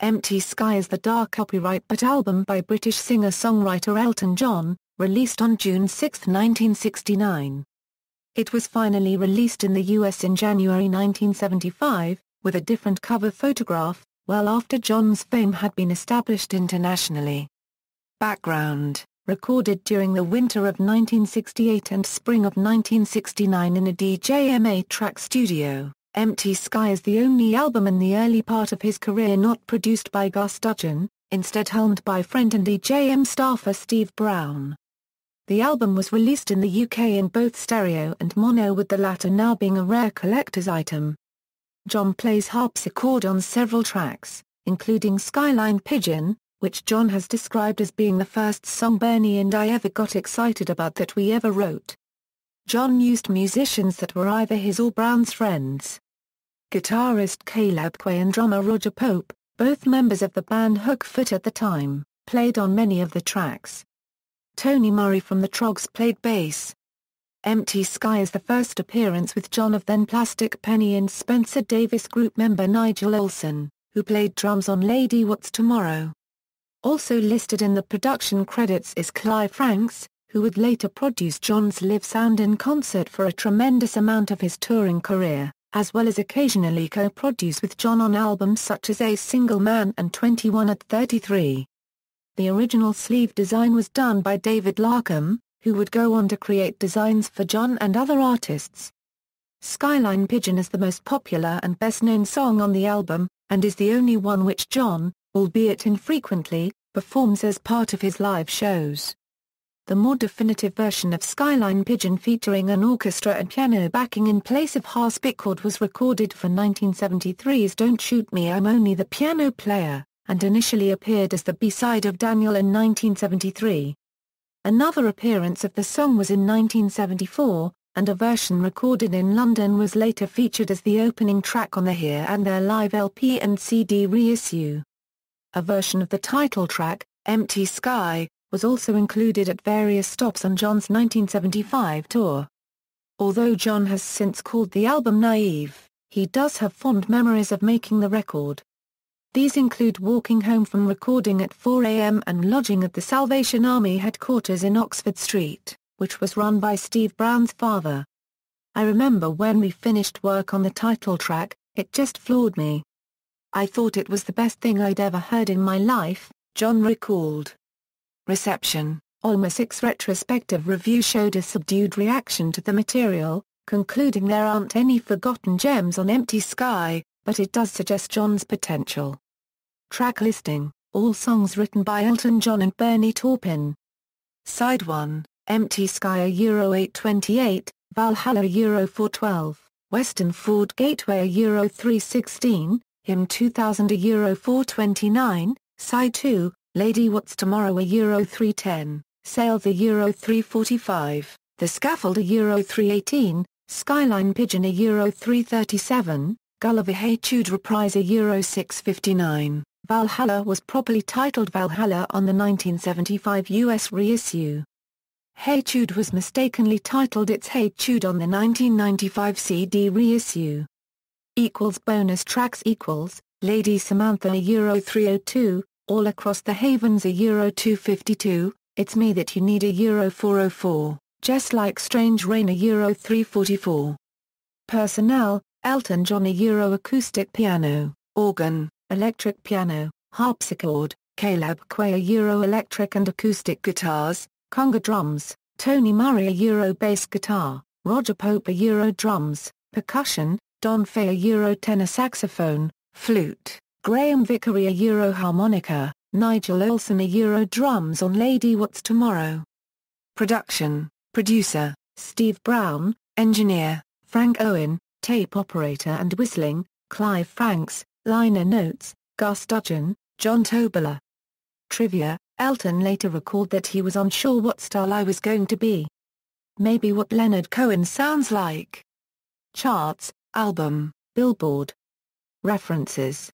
Empty Sky is the dark copyright but album by British singer-songwriter Elton John, released on June 6, 1969. It was finally released in the US in January 1975, with a different cover photograph, well after John's fame had been established internationally. Background: recorded during the winter of 1968 and spring of 1969 in a DJ 8-track studio, Empty Sky is the only album in the early part of his career not produced by Gus Dudgeon, instead helmed by friend and DJ staffer Steve Brown. The album was released in the UK in both stereo and mono, with the latter now being a rare collector's item. John plays harpsichord on several tracks, including Skyline Pigeon, which John has described as being the first song Bernie and I ever got excited about that we ever wrote. John used musicians that were either his or Brown's friends. Guitarist Caleb Quay and drummer Roger Pope, both members of the band Hookfoot at the time, played on many of the tracks. Tony Murray from the Troggs played bass. Empty Sky is the first appearance with John of then Plastic Penny and Spencer Davis group member Nigel Olsson, who played drums on Lady What's Tomorrow. Also listed in the production credits is Clive Franks, who would later produce John's live sound in concert for a tremendous amount of his touring career, as well as occasionally co-produce with John on albums such as A Single Man and 21 at 33. The original sleeve design was done by David Larkham, who would go on to create designs for John and other artists. Skyline Pigeon is the most popular and best-known song on the album, and is the only one which John, albeit infrequently, performs as part of his live shows. The more definitive version of Skyline Pigeon featuring an orchestra and piano backing in place of harpsichord was recorded for 1973's Don't Shoot Me I'm Only the Piano Player, and initially appeared as the B-side of Daniel in 1973. Another appearance of the song was in 1974, and a version recorded in London was later featured as the opening track on the Here and There live LP and CD reissue. A version of the title track, Empty Sky, was also included at various stops on John's 1975 tour. Although John has since called the album naive, he does have fond memories of making the record. These include walking home from recording at 4 a.m. and lodging at the Salvation Army headquarters in Oxford Street, which was run by Steve Brown's father. I remember when we finished work on the title track, it just floored me. I thought it was the best thing I'd ever heard in my life, John recalled. Reception: Allmusic's retrospective review showed a subdued reaction to the material, concluding there aren't any forgotten gems on Empty Sky, but it does suggest John's potential. Track listing: all songs written by Elton John and Bernie Taupin. Side 1, Empty Sky Euro 828, Valhalla Euro 412, Western Ford Gateway Euro 316, Hymn 2000 Euro 429, Side 2, Lady What's Tomorrow Euro 310, Sales Euro 345, The Scaffold Euro 318, Skyline Pigeon Euro 337, Gulliver Hey Jude Reprise Euro 659. Valhalla was properly titled Valhalla on the 1975 US reissue. Hey Jude was mistakenly titled It's Hey Jude on the 1995 CD reissue. Bonus tracks Lady Samantha Euro 302, All Across the Havens Euro 252, It's Me That You Need Euro 404, Just Like Strange Rain Euro 344. Personnel: Elton John Euro acoustic piano, organ, electric piano, harpsichord, Caleb Quay Euro electric and acoustic guitars, conga drums, Tony Murray Euro bass guitar, Roger Pope Euro drums, percussion, Don Fay Euro tenor saxophone, flute, Graham Vickery Euro harmonica, Nigel Olsson Euro drums on Lady What's Tomorrow. Production: producer, Steve Brown, engineer, Frank Owen, tape operator and whistling, Clive Franks, liner notes, Gus Dudgeon, John Tobler. Trivia: Elton later recalled that he was unsure what style I was going to be. Maybe what Leonard Cohen sounds like. Charts, album, Billboard. References